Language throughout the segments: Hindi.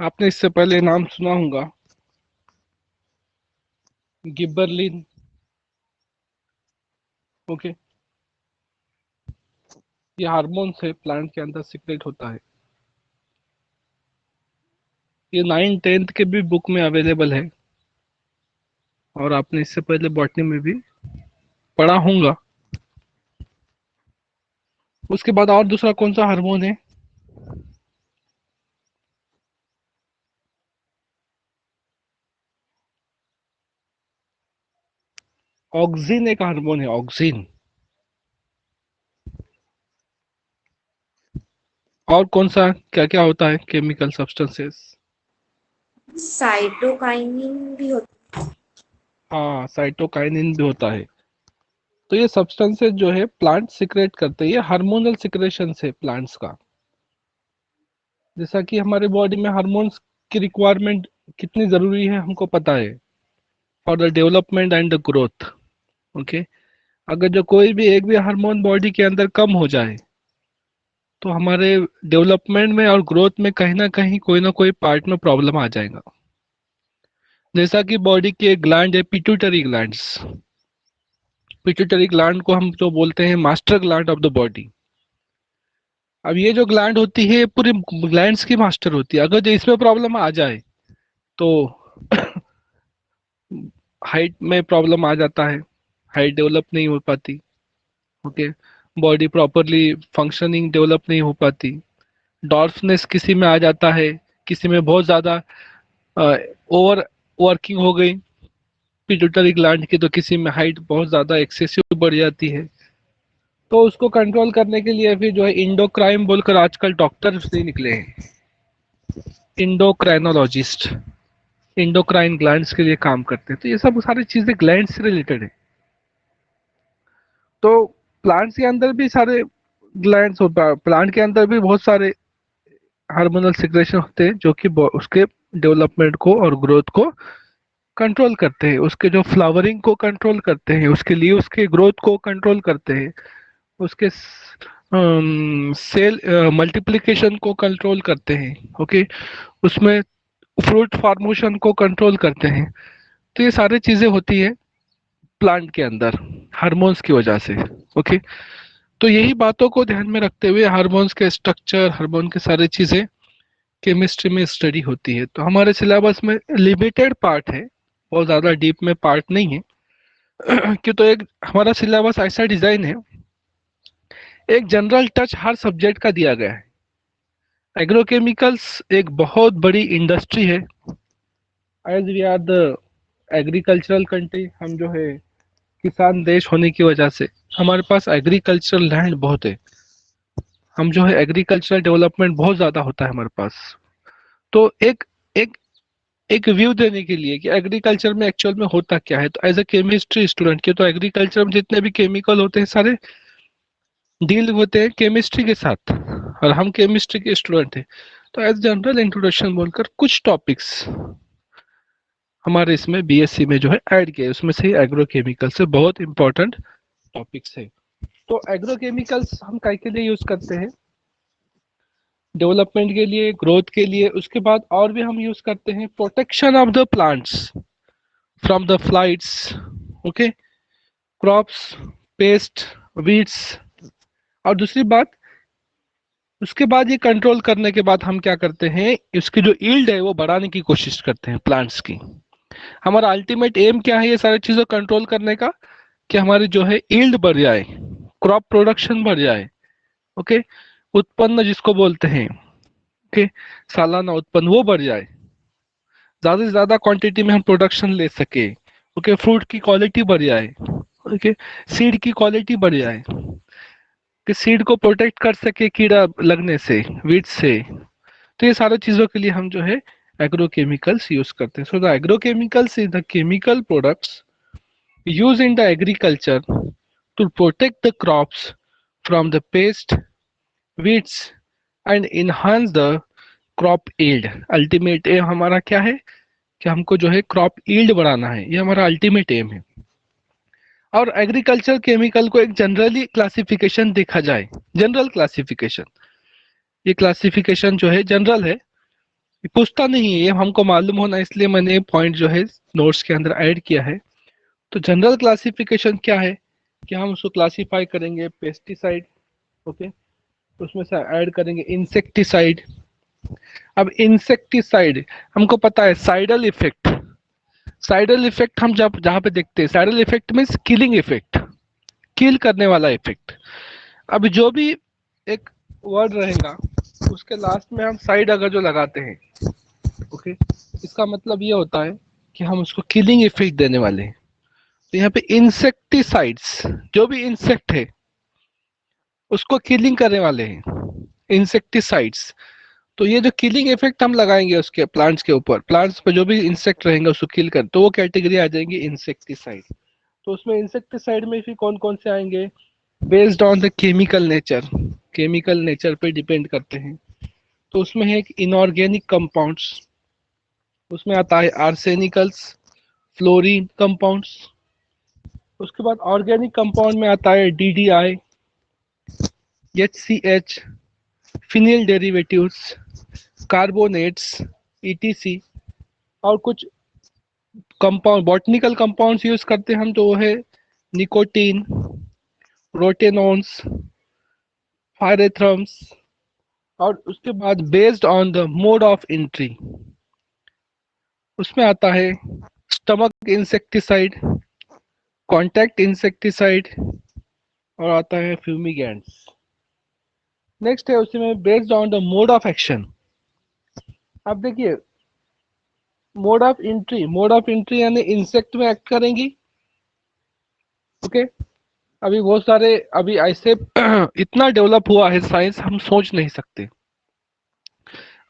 आपने इससे पहले नाम सुना होगा, गिबरलिन। ओके, ये हार्मोन से प्लांट के अंदर सीक्रेट होता है। ये 9th-10th के भी बुक में अवेलेबल है, और आपने इससे पहले बॉटनी में भी पढ़ा होगा। उसके बाद और दूसरा कौन सा हार्मोन है? ऑक्सिन एक हार्मोन है, ऑक्सिन। और कौन सा, क्या क्या होता है केमिकल सब्सटेंसेस? साइटोकाइनिन भी होता हाँ, साइटोकाइनिन भी होता है। तो ये सब्सटेंसेस जो है प्लांट सिक्रेट करते हैं, ये हार्मोनल सिक्रेशन है प्लांट्स का। जैसा कि हमारे बॉडी में हार्मोन्स की रिक्वायरमेंट कितनी जरूरी है हमको पता है, for the development and the growth. Okay, अगर जो कोई भी एक भी हार्मोन बॉडी के अंदर कम हो जाए तो हमारे डेवलपमेंट में और ग्रोथ में कहीं ना कोई पार्ट में प्रॉब्लम आ जाएगा। जैसा कि बॉडी की एक ग्लैंड है, पिट्यूटरी ग्लैंड्स। पिट्यूटरी ग्लैंड को हम जो बोलते हैं master gland of the body. अब ये जो ग्लैंड होती है पूरी ग्लैंड्स की मास्टर होती है। अगर जो इसमें प्रॉब्लम आ जाए तो हाइट में प्रॉब्लम आ जाता है, हाइट डेवलप नहीं हो पाती। Okay, body properly functioning develop नहीं हो पाती। डॉर्फनेस किसी में आ जाता है, किसी में बहुत ज्यादा ओवर वर्किंग हो गई पिट्यूटरी ग्लैंड की, तो किसी में हाइट बहुत ज्यादा एक्सेसिव बढ़ जाती है। तो उसको कंट्रोल करने के लिए फिर जो है इंडोक्राइन बोलकर आजकल डॉक्टर्स भी निकले हैं, इंडोक्राइनोलॉजिस्ट। इंडोक्राइन ग्लैंड्स के लिए काम करते हैं। तो ये सब सारी चीजें ग्लैंड से रिलेटेड है। तो प्लांट्स के अंदर भी सारे ग्लैंड्स होता है, प्लांट के अंदर भी बहुत सारे हार्मोनल सिक्रेशन होते हैं जो कि उसके डेवलपमेंट को और ग्रोथ को कंट्रोल करते हैं, उसके जो फ्लावरिंग को कंट्रोल करते हैं, उसके लिए उसके ग्रोथ को कंट्रोल करते हैं, उसके सेल मल्टीप्लिकेशन को कंट्रोल करते हैं। ओके, उसमें फ्रूट फॉर्मेशन को कंट्रोल करते हैं। तो ये सारी चीजें होती है प्लांट के अंदर हार्मोन्स की वजह से। ओके, तो यही बातों को ध्यान में रखते हुए हार्मोन्स के स्ट्रक्चर, हार्मोन के सारी चीजें केमिस्ट्री में स्टडी होती है। तो हमारे सिलेबस में लिमिटेड पार्ट है, बहुत ज्यादा डीप में पार्ट नहीं है कि तो एक हमारा सिलेबस ऐसा डिजाइन है, एक जनरल टच हर सब्जेक्ट का दिया गया है। एग्रोकेमिकल्स एक बहुत बड़ी इंडस्ट्री है। As we are the agricultural country, हम जो है किसान देश होने की वजह से हमारे पास एग्रीकल्चरल लैंड बहुत है। हम जो है एग्रीकल्चरल डेवलपमेंट बहुत ज्यादा होता है हमारे पास। तो एक एक व्यू देने के लिए कि एग्रीकल्चर में एक्चुअल में होता क्या है, तो एज ए केमिस्ट्री स्टूडेंट के तो एग्रीकल्चर में जितने भी केमिकल होते हैं सारे डील होते हैं केमिस्ट्री के साथ, और हम केमिस्ट्री के स्टूडेंट हैं। तो एज जनरल इंट्रोडक्शन बोलकर कुछ टॉपिक्स हमारे इसमें बीएससी में जो है ऐड किए, उसमें से एग्रोकेमिकल से बहुत इंपॉर्टेंट टॉपिक्स है। तो एग्रोकेमिकल्स हम काय के लिए यूज करते हैं? डेवलपमेंट के लिए, ग्रोथ के लिए। उसके बाद और भी हम यूज करते हैं protection of the plants from the flights. Okay, crops, paste, weeds. और दूसरी बात, उसके बाद ये कंट्रोल करने के बाद हम क्या करते हैं, इसकी जो ईल्ड है वो बढ़ाने की कोशिश करते हैं प्लांट्स की। हमारा अल्टीमेट एम क्या है ये सारी चीजों कंट्रोल करने का, कि हमारी जो है ईल्ड बढ़ जाए, क्रॉप प्रोडक्शन बढ़ जाए। ओके, उत्पन्न जिसको बोलते हैं, ओके, सालाना उत्पन्न वो बढ़ जाए, ज्यादा से ज्यादा क्वांटिटी में हम प्रोडक्शन ले सके। ओके, फ्रूट की क्वालिटी बढ़ जाए। ओके, सीड की क्वालिटी बढ़ जाए, कि सीड को प्रोटेक्ट कर सके कीड़ा लगने से, वीड से। तो ये सारी चीजों के लिए हम जो है एग्रोकेमिकल्स यूज करते हैं। So the agrochemicals is the chemical products used in the agriculture to protect the crops from the pest, weeds and enhance the crop yield। Ultimate aim हमारा क्या है, कि हमको जो है क्रॉप यील्ड बढ़ाना है, ये हमारा अल्टीमेट एम है। और एग्रीकल्चर केमिकल को एक जनरली क्लासिफिकेशन देखा जाए, जनरल क्लासिफिकेशन, ये क्लासिफिकेशन जो है जनरल है, ये पूछता नहीं है, ये हमको मालूम होना, इसलिए मैंने ये पॉइंट जो है नोट्स के अंदर ऐड किया है। तो जनरल क्लासिफिकेशन क्या है कि हम उसको क्लासिफाई करेंगे पेस्टिसाइड, ओके, उसमें से ऐड करेंगे इंसेक्टिसाइड। अब इंसेक्टिसाइड हमको पता है साइडल इफेक्ट, साइडल इफेक्ट हम जब जहाँ पे देखते हैं, साइडल इफेक्ट मीन्स किलिंग इफेक्ट, किल करने वाला इफेक्ट। अब जो भी एक वर्ड रहेगा उसके लास्ट में हम साइड अगर जो लगाते हैं, ओके, इसका मतलब ये होता है कि हम उसको किलिंग इफेक्ट देने वाले हैं। तो यहाँ पे इंसेक्टिसाइड्स, जो भी इंसेक्ट है उसको किलिंग करने वाले हैं, इंसेक्टिसाइड्स। तो ये जो किलिंग इफेक्ट हम लगाएंगे उसके प्लांट्स के ऊपर, प्लांट्स पे जो भी इंसेक्ट रहेंगे उसको किल कर, तो वो कैटेगरी आ जाएंगी इंसेक्टिसाइड। तो उसमें इंसेक्टिसाइड में फिर कौन कौन से आएंगे, based on the chemical nature, chemical nature पे डिपेंड करते हैं। तो उसमें है इनऑर्गेनिक कंपाउंड्स, उसमें आता है आर्सेनिकल्स, फ्लोरीन कंपाउंड्स। उसके बाद ऑर्गेनिक कंपाउंड में आता है DDI, HCH, phenyl derivatives, carbonates, ETC। और कुछ कंपाउंड बॉटनिकल कंपाउंड्स यूज करते हैं हम, तो वो है निकोटीन, रोटेनॉन्स, फायरेथ्रम्स। और उसके बाद based on the mode of entry उसमें आता है स्टमक इंसेक्टिसाइड, कॉन्टैक्ट इंसेक्टिसाइड, और आता है फ्यूमिगेंट्स। नेक्स्ट है उसी में based on the mode of action. अब देखिए mode of entry, mode of entry यानी इंसेक्ट में एक्ट करेंगी, ओके। अभी बहुत सारे अभी ऐसे इतना डेवलप हुआ है साइंस, हम सोच नहीं सकते।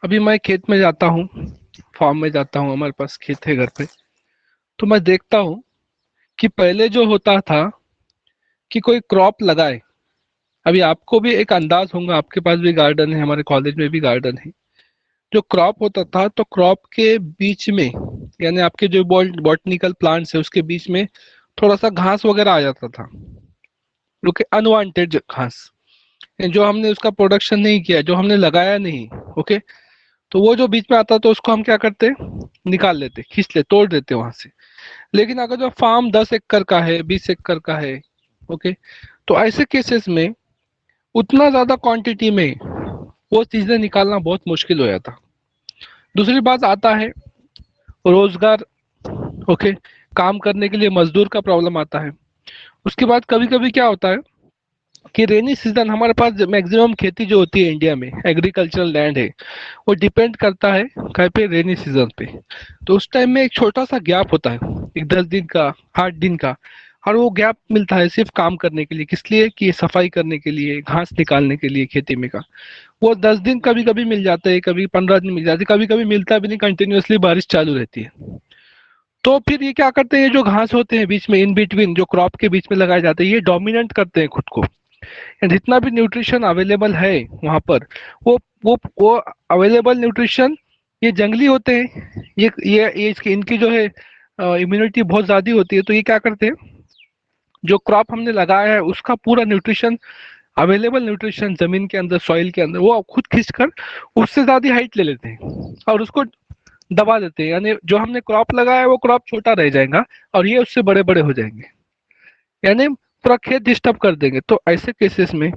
अभी मैं खेत में जाता हूँ, फार्म में जाता हूँ, हमारे पास खेत है घर पे, तो मैं देखता हूँ कि पहले जो होता था कि कोई क्रॉप लगाए, अभी आपको भी एक अंदाज होगा, आपके पास भी गार्डन है, हमारे कॉलेज में भी गार्डन है। जो क्रॉप होता था तो क्रॉप के बीच में, यानी आपके जो बॉटनिकल प्लांट्स है उसके बीच में थोड़ा सा घास वगैरह आ जाता था, ओके, अनवांटेड घास, जो हमने उसका प्रोडक्शन नहीं किया, जो हमने लगाया नहीं, ओके। तो वो जो बीच में आता तो उसको हम क्या करते, निकाल लेते, खींच ले, तोड़ देते वहां से। लेकिन अगर जो फार्म 10 एकड़ का है, 20 एकड़ का है, ओके, तो ऐसे केसेस में उतना ज्यादा क्वांटिटी में वो चीजें निकालना बहुत मुश्किल हो जाता। दूसरी बात आता है रोजगार, ओके, काम करने के लिए मजदूर का प्रॉब्लम आता है। उसके बाद कभी कभी क्या होता है कि रेनी सीजन, हमारे पास मैक्सिमम खेती जो होती है इंडिया में, एग्रीकल्चरल लैंड है, वो डिपेंड करता है कहीं पे, रेनी सीजन पे। तो उस टाइम में एक छोटा सा गैप होता है, एक 10 दिन का, 8 दिन का, और वो गैप मिलता है सिर्फ काम करने के लिए, किस लिए कि सफाई करने के लिए, घास निकालने के लिए खेती में का। वो 10 दिन कभी कभी मिल जाते हैं, कभी 15 दिन मिल जाते हैं, कभी कभी मिलता भी नहीं, कंटिन्यूअसली बारिश चालू रहती है। तो फिर ये क्या करते हैं, जो घास होते हैं बीच में, इन बिटवीन जो क्रॉप के बीच में लगाए जाते हैं, ये डोमिनेट करते हैं खुद को। जितना भी न्यूट्रिशन अवेलेबल है वहां पर, वो अवेलेबल न्यूट्रिशन ये जंगली होते हैं, ये इसकी इनकी जो है इम्यूनिटी बहुत ज्यादा होती है। तो ये क्या करते हैं, जो क्रॉप हमने लगाया है उसका पूरा न्यूट्रिशन, अवेलेबल न्यूट्रिशन जमीन के अंदर, सॉइल के अंदर, वो खुद खींचकर उससे ज्यादा हाइट ले लेते हैं और उसको दबा देते हैं। यानी जो हमने क्रॉप लगाया है वो क्रॉप छोटा रह जाएगा और ये उससे बड़े बड़े हो जाएंगे, यानी पूरा खेत डिस्टर्ब कर देंगे। तो ऐसे केसेस में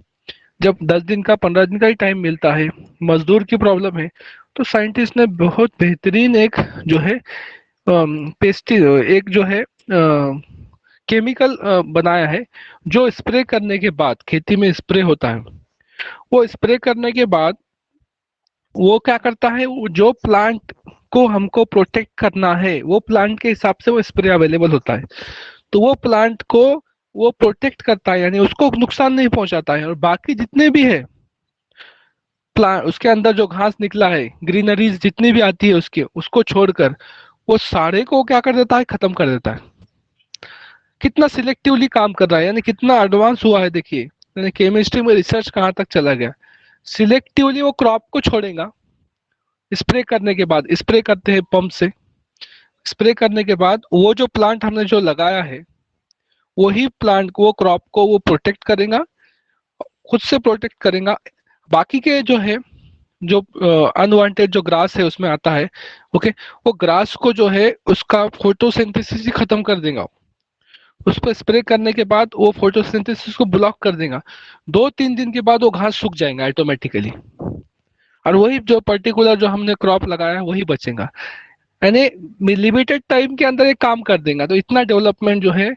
जब 10 दिन का, 15 दिन का ही टाइम मिलता है, मजदूर की प्रॉब्लम है, तो साइंटिस्ट ने बहुत बेहतरीन एक जो है पेस्टि एक जो है केमिकल बनाया है, जो स्प्रे करने के बाद, खेती में स्प्रे होता है, वो स्प्रे करने के बाद वो क्या करता है, वो जो प्लांट को हमको प्रोटेक्ट करना है वो प्लांट के हिसाब से वो स्प्रे अवेलेबल होता है। तो वो प्लांट को वो प्रोटेक्ट करता है, यानी उसको नुकसान नहीं पहुंचाता है। और बाकी जितने भी है प्लांट, उसके अंदर जो घास निकला है, ग्रीनरीज जितनी भी आती है उसके, उसको छोड़कर वो सारे को क्या कर देता है, खत्म कर देता है। कितना सिलेक्टिवली काम कर रहा है, यानी कितना एडवांस हुआ है, देखिए, यानी केमिस्ट्री में रिसर्च कहाँ तक चला गया। सिलेक्टिवली वो क्रॉप को छोड़ेगा, स्प्रे करने के बाद, स्प्रे करते हैं पंप से, स्प्रे करने के बाद वो जो प्लांट हमने जो लगाया है, वही प्लांट को, वो क्रॉप को वो प्रोटेक्ट करेगा, खुद से प्रोटेक्ट करेगा। बाकी के जो है जो अनवांटेड जो ग्रास है उसमें आता है, ओके, वो ग्रास को जो है उसका फोटोसिंथेसिस ही खत्म कर देगा। उस पर स्प्रे करने के बाद वो फोटोसिंथेसिस को ब्लॉक कर देगा। 2-3 दिन के बाद वो घास सूख जाएगा ऑटोमेटिकली, और वही जो पर्टिकुलर जो हमने क्रॉप लगाया है वही बचेगा। यानी लिमिटेड टाइम के अंदर एक काम कर देगा। तो इतना डेवलपमेंट जो है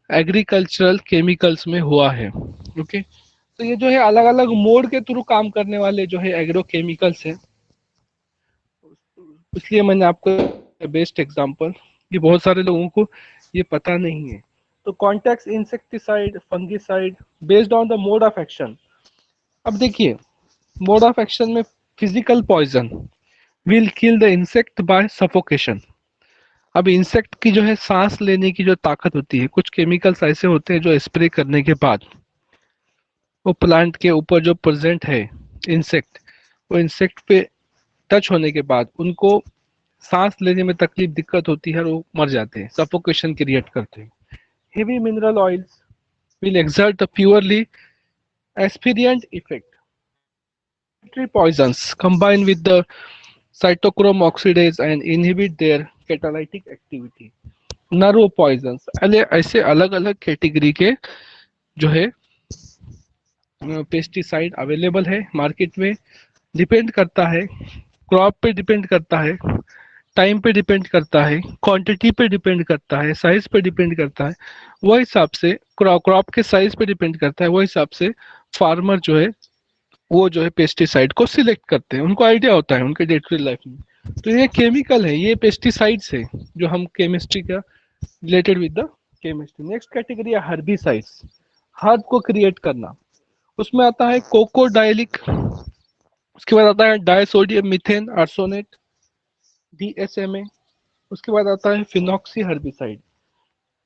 एग्रीकल्चरल केमिकल्स में हुआ है। ओके, तो ये जो है अलग अलग मोड के थ्रू काम करने वाले जो है एग्रो केमिकल्स है, इसलिए मैंने आपको बेस्ट एग्जांपल, ये बहुत सारे लोगों को ये पता नहीं है। तो context insecticide, fungicide, based on the mode of action. अब देखिए, मोड ऑफ एक्शन में physical poison will kill the insect by suffocation. अब इंसेक्ट की जो है सांस लेने की जो ताकत होती है, कुछ केमिकल्स ऐसे होते हैं जो स्प्रे करने के बाद वो प्लांट के ऊपर जो प्रेजेंट है इंसेक्ट, वो इंसेक्ट पे टच होने के बाद उनको सांस लेने में तकलीफ दिक्कत होती है और वो मर जाते हैं, सफोकेशन क्रिएट करते हैं। Heavy mineral oils will exert a purely aspirant effect. Poisons combine with the cytochrome oxidase and inhibit their catalytic activity. Nerve poisons, अले ऐसे अलग अलग कैटेगरी के जो है पेस्टिसाइड अवेलेबल है मार्केट में। डिपेंड करता है क्रॉप पे, डिपेंड करता है टाइम पे, डिपेंड करता है क्वांटिटी पे, डिपेंड करता है साइज पे, डिपेंड करता है। वो हिसाब से क्रॉप के साइज पे डिपेंड करता है, वो हिसाब से फार्मर जो है वो जो है पेस्टिसाइड को सिलेक्ट करते हैं, उनको आइडिया होता है उनके डे टू डे लाइफ में। तो ये केमिकल है, ये पेस्टिसाइड्स है जो हम केमिस्ट्री का related with the chemistry. Next category है हर्बिसाइड्स, हर्ब को क्रिएट करना। उसमें आता है कोकोडाइलिक, उसके बाद आता है डायसोडियम मिथेन आर्सोनेट, डीएसएमए, उसके बाद आता है फिनॉक्सी हर्बिसाइड।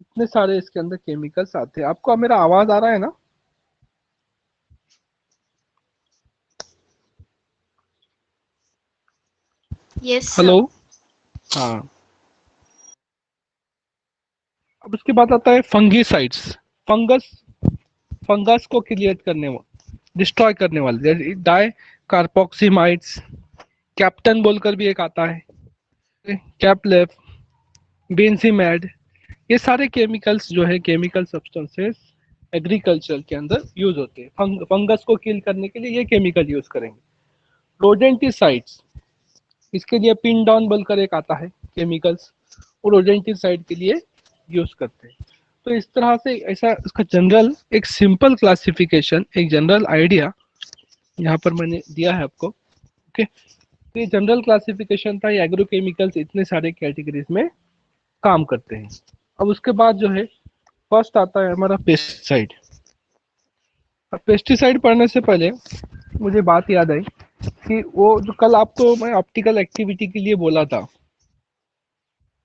इतने सारे इसके अंदर केमिकल्स आते हैं। आपको मेरा आवाज आ रहा है ना? Yes, sir. हेलो, हाँ। अब उसके बाद आता है फंगीसाइड्स, फंगस, फंगस को क्रिएट करने वाले, डिस्ट्रॉय करने वाले, जैसे डाई कार्बोक्सीमाइड्स, कैप्टन बोलकर भी एक आता है, कैपलेफ, बेंजीमैड। ये सारे केमिकल्स जो है केमिकल सब्सटेंसेस एग्रीकल्चर के अंदर यूज होते हैं। फंगस को किल करने के लिए ये केमिकल यूज करेंगे। रोडेंटिसाइड्स, इसके लिए पिनडॉन बोलकर एक आता है केमिकल्स, वो रोडेंटिसाइड के लिए यूज करते हैं। तो इस तरह से ऐसा इसका जनरल एक सिंपल क्लासिफिकेशन, एक जनरल आइडिया यहाँ पर मैंने दिया है आपको। ओके, तो ये जनरल क्लासिफिकेशन था, ये एग्रोकेमिकल्स इतने सारे कैटेगरीज में काम करते हैं। अब उसके बाद जो है फर्स्ट आता है हमारा पेस्टिसाइड। अब पेस्टिसाइड पढ़ने से पहले मुझे बात याद आई कि वो जो कल आपको मैं ऑप्टिकल एक्टिविटी के लिए बोला था,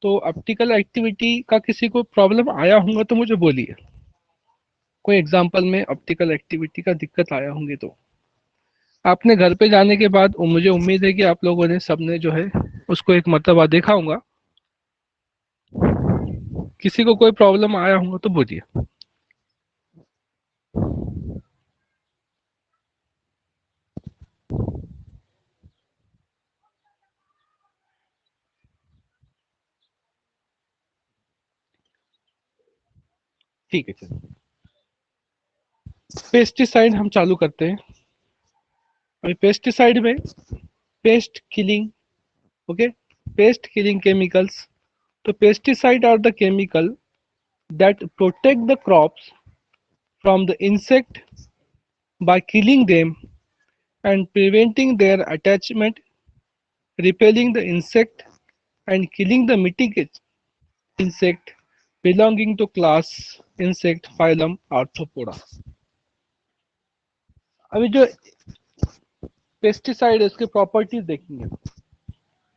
तो ऑप्टिकल एक्टिविटी का किसी को प्रॉब्लम आया होगा तो मुझे बोलिए, कोई एग्जांपल में ऑप्टिकल एक्टिविटी का दिक्कत आया होंगे तो। आपने घर पे जाने के बाद मुझे उम्मीद है कि आप लोगों ने सबने जो है उसको एक मर्तबा देखा होगा। किसी को कोई प्रॉब्लम आया होगा तो बोलिए। ठीक है, चलिए पेस्टिसाइड हम चालू करते हैं। अभी पेस्टिसाइड में pest killing, okay, pest killing chemicals. तो pesticide are the chemical that protect the crops from the insect by killing them and preventing their attachment, repelling the insect and killing the mitigate insect belonging to class insect phylum Arthropoda। अभी जो पेस्टिसाइड है इसके प्रॉपर्टीज देखेंगे।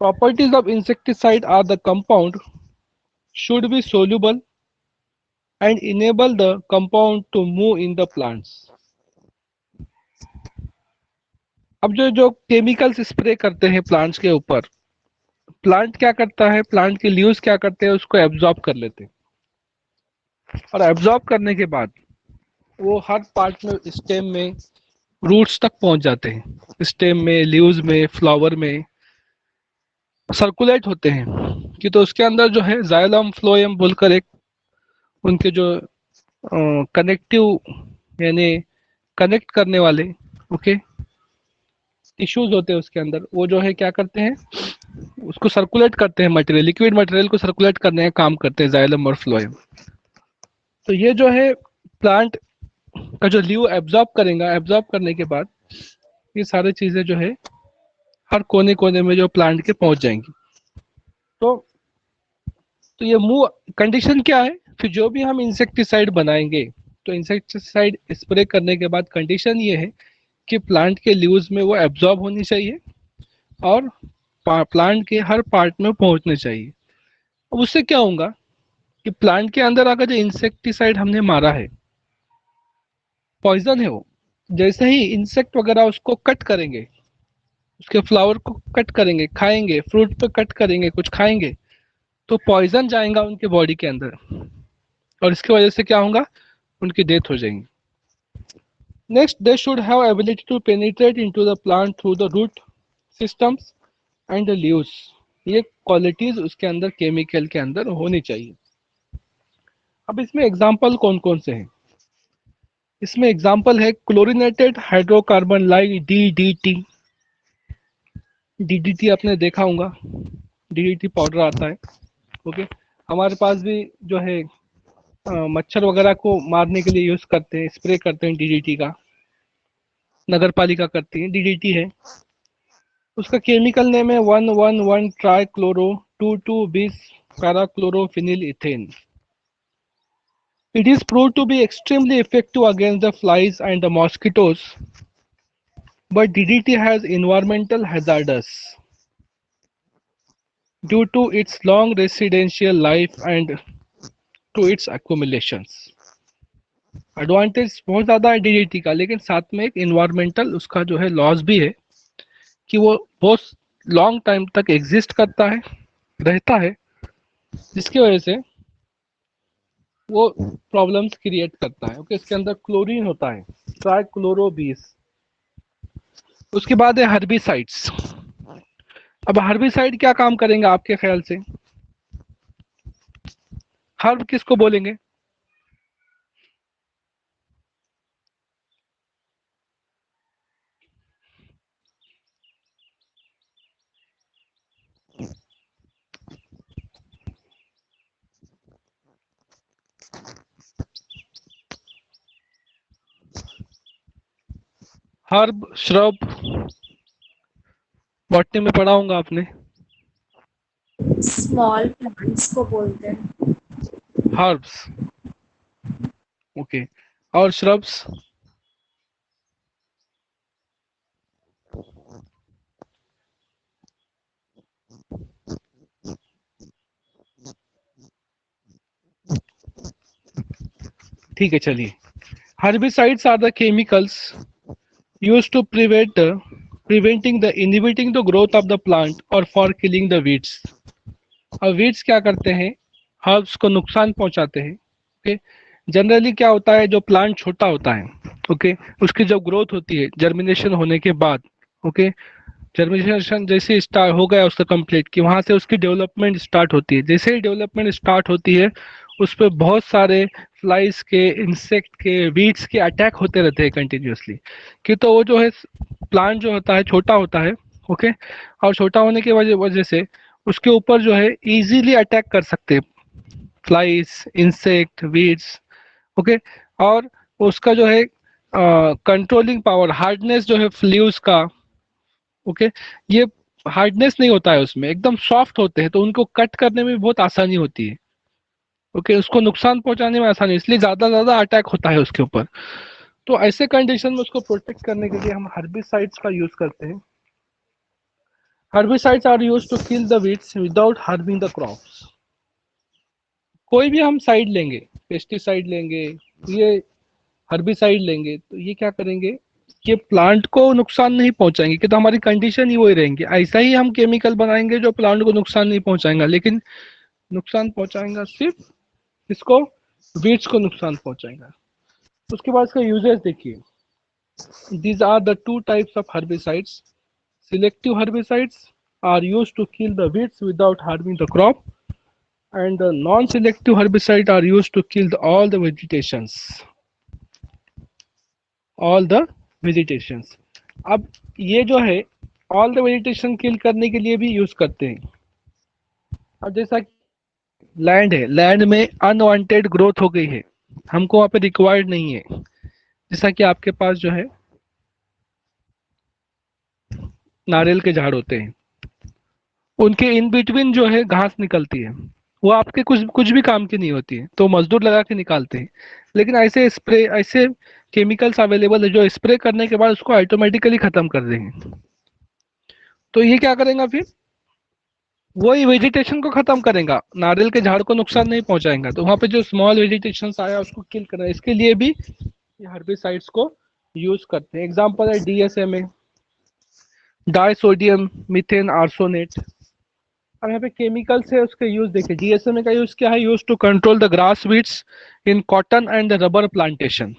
Properties of insecticide are the compound should be soluble and enable the compound to move in the plants। अब जो जो केमिकल्स स्प्रे करते हैं प्लांट्स के ऊपर, प्लांट क्या करता है, प्लांट के लीव्स क्या करते हैं, उसको एब्जॉर्ब कर लेते हैं। और एब्जॉर्ब करने के बाद वो हर पार्ट में, स्टेम में, रूट्स तक पहुंच जाते हैं, स्टेम में, लीव्स में, फ्लावर में सर्कुलेट होते हैं। कि तो उसके अंदर जो है जाइलम फ्लोएम बोलकर एक उनके जो कनेक्टिव यानी कनेक्ट करने वाले ओके टिश्यूज होते हैं उसके अंदर, वो जो है क्या करते हैं, उसको सर्कुलेट करते हैं, मटेरियल लिक्विड मटेरियल को सर्कुलेट करने का काम करते हैं जाइलम और फ्लोएम। तो ये जो है प्लांट का जो लीव एब्जॉर्ब करेगा, एब्जॉर्ब करने के बाद ये सारी चीजें जो है हर कोने कोने में जो प्लांट के पहुंच जाएंगी। तो तो ये मूव कंडीशन क्या है, फिर जो भी हम इंसेक्टिसाइड बनाएंगे तो इंसेक्टिसाइड स्प्रे करने के बाद कंडीशन ये है कि प्लांट के लीव्स में वो एब्जॉर्ब होनी चाहिए और प्लांट के हर पार्ट में पहुंचने चाहिए। अब उससे क्या होगा कि प्लांट के अंदर अगर जो इंसेक्टिसाइड हमने मारा है, पॉइजन है वो, जैसे ही इंसेक्ट वगैरह उसको कट करेंगे, उसके फ्लावर को कट करेंगे, खाएंगे, फ्रूट पे कट करेंगे, कुछ खाएंगे, तो पॉइजन जाएगा उनके बॉडी के अंदर और इसकी वजह से क्या होगा, उनकी डेथ हो जाएगी। Next, they should have ability to penetrate into the plant through the root systems and the leaves. ये क्वालिटीज उसके अंदर केमिकल के अंदर होनी चाहिए। अब इसमें एग्जांपल कौन कौन से हैं, इसमें एग्जांपल है chlorinated hydrocarbon like DDT. DDT आपने देखा होगा, डीडीटी पाउडर आता है ओके। हमारे पास भी जो है मच्छर वगैरह को मारने के लिए यूज करते हैं, स्प्रे करते हैं डीडीटी का, नगर पालिका करती है, डीडीटी है। उसका केमिकल नेम है 111 trichloro 22 para chlorophenyl ethane. It is proved to be extremely effective against the flies and the mosquitoes, but DDT has environmental hazards due to its long residential life and to its accumulations. Advantage बहुत ज़्यादा है डीडीटी का, लेकिन साथ में एक इन्वायरमेंटल उसका जो है लॉस भी है कि वो बहुत लॉन्ग टाइम तक एग्जिस्ट करता है, रहता है, जिसकी वजह से वो प्रॉब्लम्स क्रिएट करता है ओके। इसके अंदर क्लोरीन होता है, ट्राइक्लोरोबीस। उसके बाद है हर्बिसाइड्स। अब हर्बिसाइड क्या काम करेंगे आपके ख्याल से, हर्ब किसको बोलेंगे? हर्ब, श्रब, बॉटनी में पढ़ा होगा आपने। स्मॉल प्लांट्स को बोलते हैं। हर्ब्स ओके, और श्रब्स? ठीक है चलिए, herbicides are the chemicals used to preventing the inhibiting the growth of the plant or for killing the weeds. अब weeds क्या करते हैं, हर्ब्स को नुकसान पहुंचाते हैं ओके। जनरली क्या होता है, जो प्लांट छोटा होता है ओके, उसकी जब ग्रोथ होती है जर्मिनेशन होने के बाद ओके, जर्मिनेशन जैसे स्टार्ट हो गया उसका कंप्लीट कि वहां से उसकी डेवलपमेंट स्टार्ट होती है। जैसे ही डेवलपमेंट स्टार्ट होती है उस पर बहुत सारे फ्लाइज के, इंसेक्ट के, वीड्स के अटैक होते रहते हैं कंटिन्यूसली। कि तो वो जो है प्लांट जो होता है छोटा होता है ओके, और छोटा होने की वजह से उसके ऊपर जो है इजीली अटैक कर सकते हैं फ्लाइज, इंसेक्ट, वीड्स ओके। और उसका जो है कंट्रोलिंग पावर, हार्डनेस जो है लीव्स का ओके, ये हार्डनेस नहीं होता है उसमें, एकदम सॉफ्ट होते हैं, तो उनको कट करने में बहुत आसानी होती है ओके, उसको नुकसान पहुंचाने में आसानी, इसलिए ज्यादा अटैक होता है उसके ऊपर। तो ऐसे कंडीशन में उसको प्रोटेक्ट करने के लिए हम हर्बिसाइड्स का यूज करते हैं। Herbicides are use to kill the weeds without harming the crops. कोई भी हम साइड लेंगे, पेस्टिसाइड लेंगे, ये हर्बिसाइड लेंगे, तो ये क्या करेंगे कि प्लांट को नुकसान नहीं पहुंचाएंगे, कि तो हमारी कंडीशन ही वही रहेंगी। ऐसा ही हम केमिकल बनाएंगे जो प्लांट को नुकसान नहीं पहुंचाएगा, लेकिन नुकसान पहुंचाएगा सिर्फ इसको, वीड्स को नुकसान पहुंचाएगा। उसके बाद इसका यूजेस देखिए, These are the two types of herbicides. Selective herbicides are used to kill the weeds without harming the crop, and the non-selective herbicides are used to kill all the vegetations. All the vegetations. अब ये जो है all the vegetation kill करने के लिए भी यूज करते हैं. अब जैसा लैंड है, लैंड में अनवांटेड ग्रोथ हो गई है, हमको वहां पे रिक्वायर्ड नहीं है. जैसा कि आपके पास जो है नारियल के झाड़ होते हैं, उनके इन बिटवीन जो है घास निकलती है, वो आपके कुछ कुछ भी काम की नहीं होती है, तो मजदूर लगा के निकालते हैं. लेकिन ऐसे केमिकल्स अवेलेबल है जो स्प्रे करने के बाद उसको ऑटोमेटिकली खत्म कर देंगे. तो ये क्या करेगा, फिर वही वेजिटेशन को खत्म करेगा, नारियल के झाड़ को नुकसान नहीं पहुंचाएगा. तो वहां पे जो स्मॉल वेजिटेशन आया उसको किल करना, इसके लिए भी ये हर्बिसाइड्स को यूज करते हैं. एग्जांपल है डीएसएमए, डाइसोडियम मीथेन आर्सोनेट. अब यहाँ पे केमिकल्स है, उसका यूज देखिए. डीएसएमए का यूज क्या है? Use to control the grass weeds in cotton and the rubber plantation.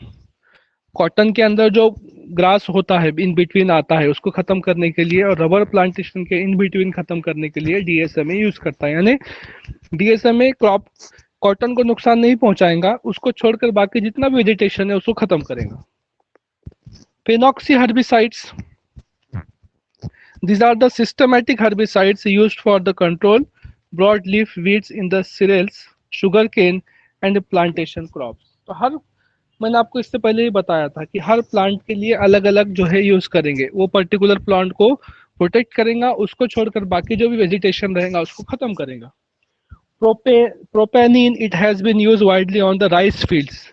Cotton के अंदर जो ग्रास होता है इन बिटवीन आता है, उसको खत्म करने के लिए, और रबर प्लांटेशन के इन बिटवीन खत्म करने के लिए डीएसएमए यूज करता है. यानी डीएसएमए क्रॉप कॉटन को नुकसान नहीं पहुंचाएगा, उसको छोड़कर बाकी जितना भी वेजिटेशन है उसको खत्म करेगा. Phenoxy herbicides, these are the systematic herbicides used for the control broadleaf weeds in the cereals, sugarcane and plantation crops. तो हर, मैंने आपको इससे पहले ही बताया था कि हर प्लांट के लिए अलग अलग जो है यूज करेंगे. वो पर्टिकुलर प्लांट को प्रोटेक्ट करेगा, उसको छोड़कर बाकी जो भी वेजिटेशन रहेगा उसको खत्म करेगा. Propanil, it has been use widely on the rice fields.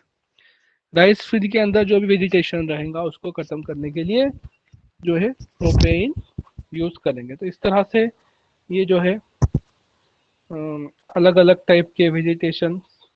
Rice field के अंदर जो भी वेजिटेशन रहेगा उसको खत्म करने के लिए जो है प्रोपेन यूज करेंगे. तो इस तरह से ये जो है अलग अलग टाइप के वेजिटेशन